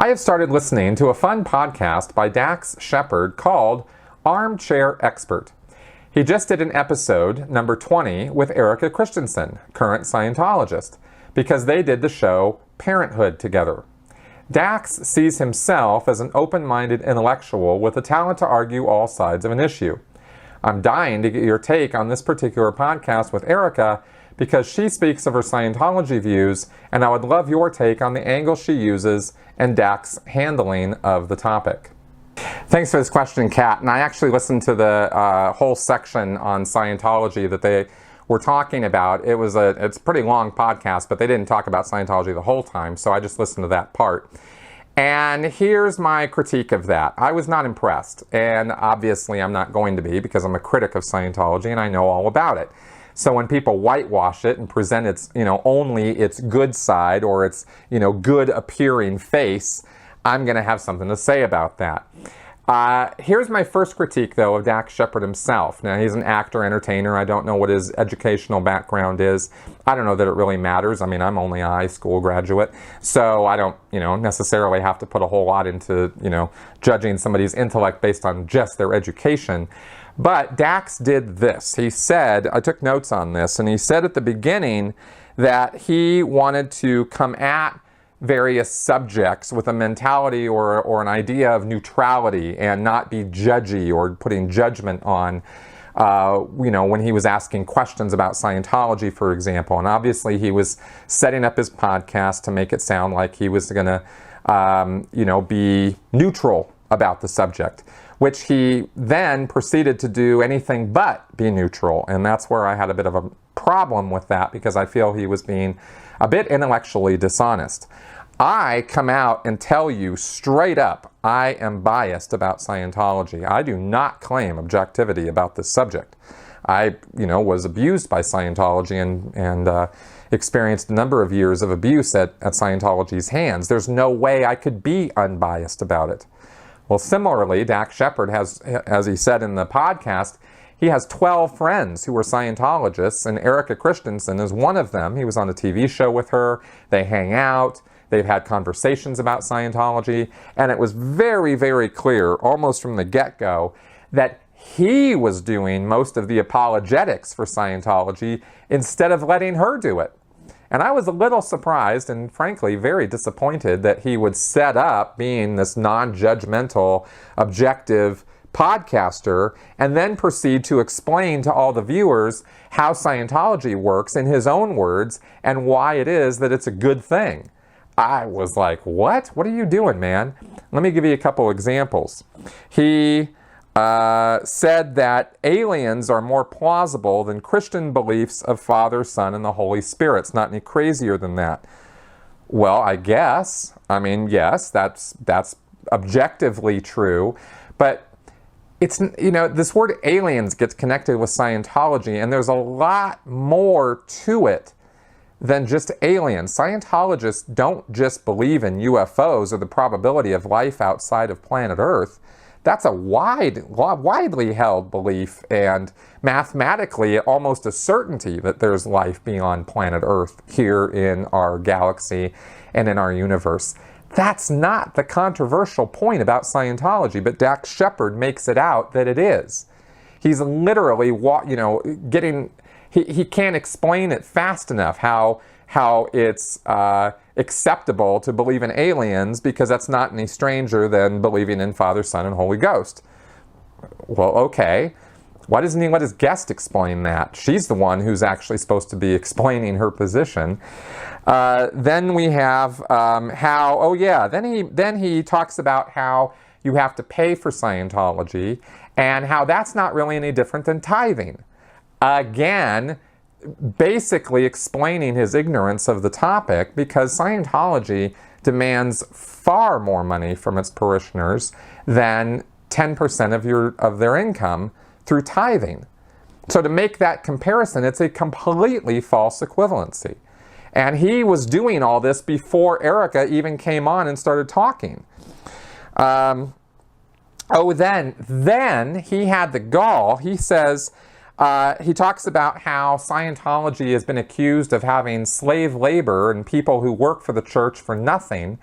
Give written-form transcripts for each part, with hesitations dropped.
I have started listening to a fun podcast by Dax Shepard called Armchair Expert. He just did an episode, number 20, with Erica Christensen, current Scientologist, because they did the show Parenthood together. Dax sees himself as an open-minded intellectual with the talent to argue all sides of an issue. I'm dying to get your take on this particular podcast with Erica because she speaks of her Scientology views, and I would love your take on the angle she uses and Dax's handling of the topic. Thanks for this question, Kat. And I actually listened to the whole section on Scientology that they were talking about. It's a pretty long podcast, but they didn't talk about Scientology the whole time, so I just listened to that part. And here's my critique of that. I was not impressed, and obviously I'm not going to be because I'm a critic of Scientology and I know all about it. So when people whitewash it and present its, only its good side or its, good appearing face, I'm going to have something to say about that. Here's my first critique, though, of Dax Shepard himself. Now, he's an actor, entertainer. I don't know what his educational background is. I don't know that it really matters. I mean, I'm only a high school graduate, so I don't, necessarily have to put a whole lot into, judging somebody's intellect based on just their education. But Dax did this. He said, I took notes on this, and he said at the beginning that he wanted to come at various subjects with a mentality or an idea of neutrality and not be judgy or putting judgment on, when he was asking questions about Scientology, for example. And obviously he was setting up his podcast to make it sound like he was going to, be neutral about the subject, which he then proceeded to do anything but be neutral. And that's where I had a bit of a problem with that because I feel he was being a bit intellectually dishonest. I come out and tell you straight up, I am biased about Scientology. I do not claim objectivity about this subject. I, was abused by Scientology and experienced a number of years of abuse at Scientology's hands. There's no way I could be unbiased about it. Well, similarly, Dax Shepard has, as he said in the podcast, he has 12 friends who are Scientologists, and Erica Christensen is one of them. He was on a TV show with her. They hang out. They've had conversations about Scientology, and it was very, very clear, almost from the get-go, that he was doing most of the apologetics for Scientology instead of letting her do it. And I was a little surprised and frankly very disappointed that he would set up being this non-judgmental, objective podcaster and then proceed to explain to all the viewers how Scientology works in his own words and why it is that it's a good thing. I was like, what? What are you doing, man? Let me give you a couple examples. He said that aliens are more plausible than Christian beliefs of Father, Son, and the Holy Spirit. It's not any crazier than that. Well, I guess. I mean, yes, that's objectively true. But it's, this word aliens gets connected with Scientology, and there's a lot more to it than just aliens. Scientologists don't just believe in UFOs or the probability of life outside of planet Earth. That's a widely held belief, and mathematically almost a certainty that there's life beyond planet Earth here in our galaxy and in our universe. That's not the controversial point about Scientology, but Dax Shepard makes it out that it is. He's literally, he can't explain it fast enough how it's acceptable to believe in aliens because that's not any stranger than believing in Father, Son, and Holy Ghost. Well, okay. Why doesn't he let his guest explain that? She's the one who's actually supposed to be explaining her position. Then we have then he talks about how you have to pay for Scientology and how that's not really any different than tithing. Again, basically explaining his ignorance of the topic because Scientology demands far more money from its parishioners than 10% of their income through tithing. So to make that comparison, it's a completely false equivalency. And he was doing all this before Erica even came on and started talking. Then he had the gall. He says, he talks about how Scientology has been accused of having slave labor and people who work for the church for nothing.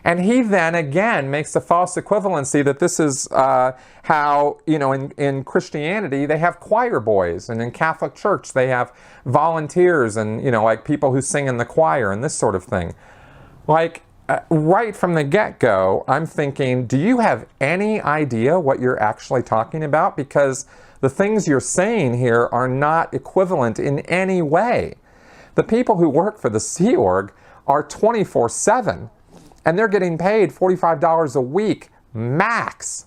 And he then again makes a false equivalency that this is how, in Christianity they have choir boys, and in Catholic Church they have volunteers and, like people who sing in the choir and this sort of thing. Like, right from the get-go, I'm thinking, do you have any idea what you're actually talking about? Because the things you're saying here are not equivalent in any way. The people who work for the Sea Org are 24/7. And they're getting paid $45 a week, max.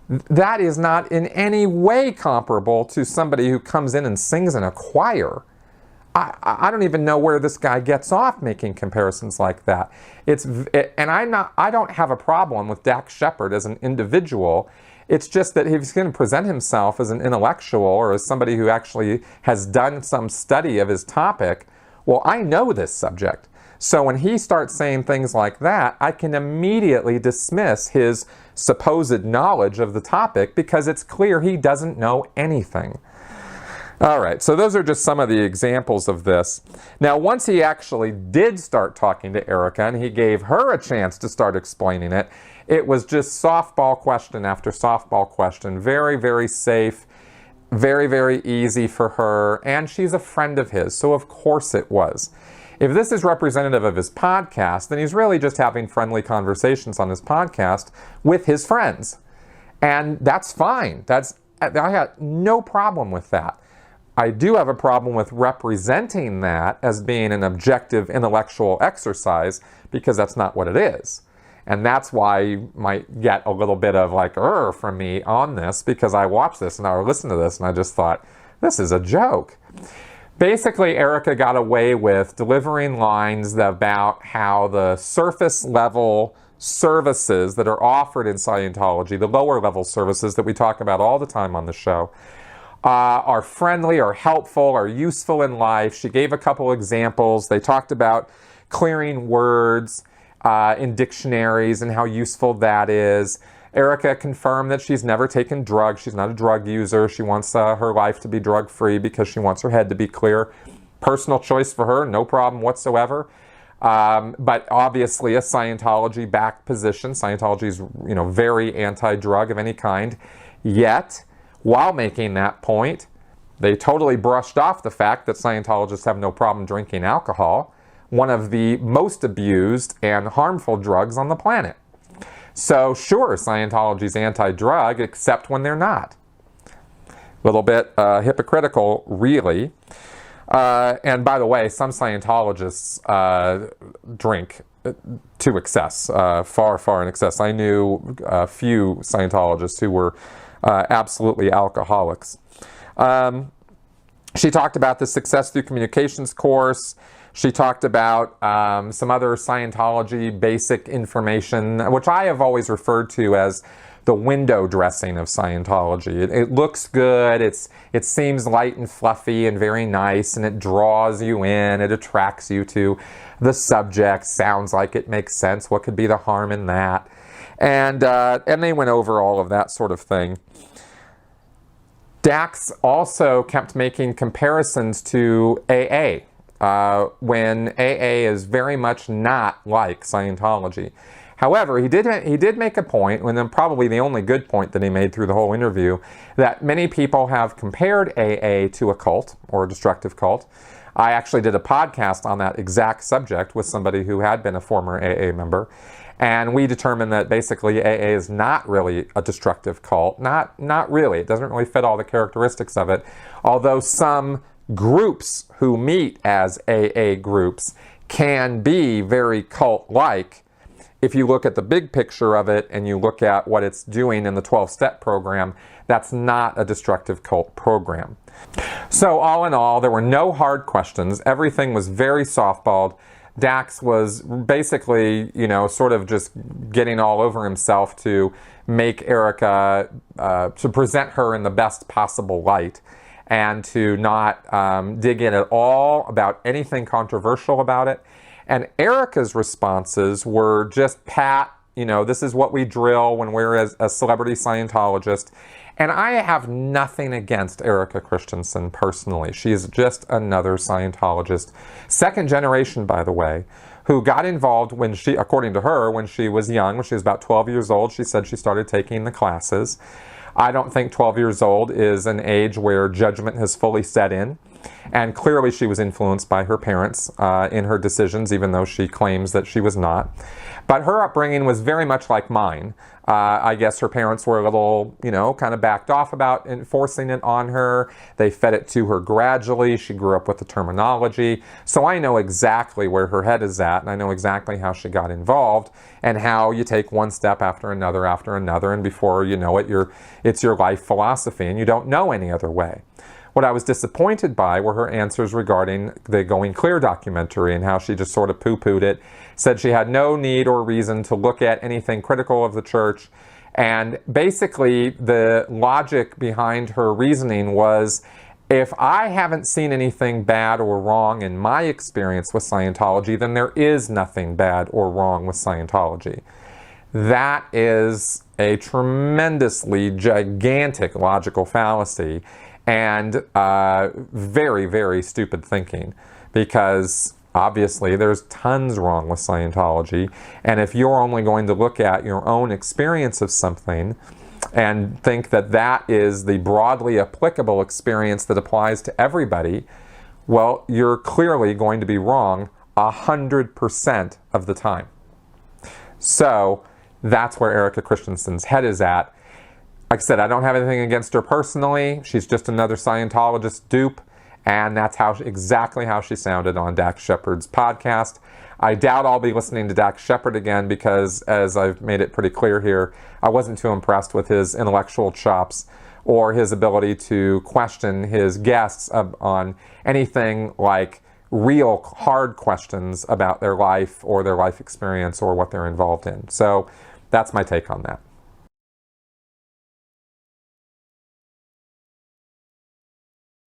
That is not in any way comparable to somebody who comes in and sings in a choir. I don't even know where this guy gets off making comparisons like that. I don't have a problem with Dax Shepard as an individual. It's just that if he's going to present himself as an intellectual or as somebody who actually has done some study of his topic, well, I know this subject. So when he starts saying things like that, I can immediately dismiss his supposed knowledge of the topic because it's clear he doesn't know anything. All right, so those are just some of the examples of this. Now, once he actually did start talking to Erica and he gave her a chance to start explaining it, it was just softball question after softball question. Very, very safe, very, very easy for her, and she's a friend of his, so of course it was. If this is representative of his podcast, then he's really just having friendly conversations on his podcast with his friends. And that's fine. I got no problem with that. I do have a problem with representing that as being an objective intellectual exercise, because that's not what it is. And that's why you might get a little bit of like, from me on this, because I watched this and I listened to this and I just thought, this is a joke. Basically, Erica got away with delivering lines about how the surface level services that are offered in Scientology, the lower level services that we talk about all the time on the show, are friendly, are helpful, are useful in life. She gave a couple examples. They talked about clearing words in dictionaries and how useful that is. Erica confirmed that she's never taken drugs. She's not a drug user. She wants her life to be drug-free because she wants her head to be clear. Personal choice for her, no problem whatsoever. But obviously a Scientology-backed position. Scientology is, very anti-drug of any kind. Yet, while making that point, they totally brushed off the fact that Scientologists have no problem drinking alcohol, one of the most abused and harmful drugs on the planet. So sure, Scientology's anti-drug, except when they're not. A little bit hypocritical, really. And by the way, some Scientologists drink to excess, far, far in excess. I knew a few Scientologists who were absolutely alcoholics. She talked about the Success Through Communications course. She talked about some other Scientology basic information, which I have always referred to as the window dressing of Scientology. It looks good, it seems light and fluffy and very nice, and it draws you in, it attracts you to the subject, sounds like it makes sense, what could be the harm in that? And they went over all of that sort of thing. Dax also kept making comparisons to AA. When AA is very much not like Scientology. However, he did make a point, and then probably the only good point that he made through the whole interview, that many people have compared AA to a cult, or a destructive cult. I actually did a podcast on that exact subject with somebody who had been a former AA member, and we determined that basically AA is not really a destructive cult. Not really. It doesn't really fit all the characteristics of it, although some groups who meet as AA groups can be very cult-like if you look at the big picture of it and you look at what it's doing in the 12-step program. That's not a destructive cult program. So all in all, there were no hard questions. Everything was very softballed. Dax was basically, sort of just getting all over himself to make Erica, to present her in the best possible light, and to not dig in at all about anything controversial about it. And Erica's responses were just pat, this is what we drill when we're a celebrity Scientologist. And I have nothing against Erica Christensen personally. She's just another Scientologist, second generation, by the way, who got involved when she, according to her, when she was young, when she was about 12 years old. She said she started taking the classes. I don't think 12 years old is an age where judgment has fully set in. And clearly she was influenced by her parents in her decisions, even though she claims that she was not. But her upbringing was very much like mine. I guess her parents were a little, kind of backed off about enforcing it on her. They fed it to her gradually. She grew up with the terminology. So I know exactly where her head is at, and I know exactly how she got involved and how you take one step after another, and before you know it, it's your life philosophy, and you don't know any other way. What I was disappointed by were her answers regarding the Going Clear documentary and how she just sort of poo-pooed it, said she had no need or reason to look at anything critical of the church. And basically, the logic behind her reasoning was, if I haven't seen anything bad or wrong in my experience with Scientology, then there is nothing bad or wrong with Scientology. That is a tremendously gigantic logical fallacy. And very, very stupid thinking, because obviously there's tons wrong with Scientology. And if you're only going to look at your own experience of something and think that that is the broadly applicable experience that applies to everybody, well, you're clearly going to be wrong 100% of the time. So that's where Erica Christensen's head is at. Like I said, I don't have anything against her personally. She's just another Scientologist dupe, and that's exactly how she sounded on Dax Shepard's podcast. I doubt I'll be listening to Dax Shepard again because, as I've made it pretty clear here, I wasn't too impressed with his intellectual chops or his ability to question his guests on anything like real hard questions about their life or their life experience or what they're involved in. So that's my take on that.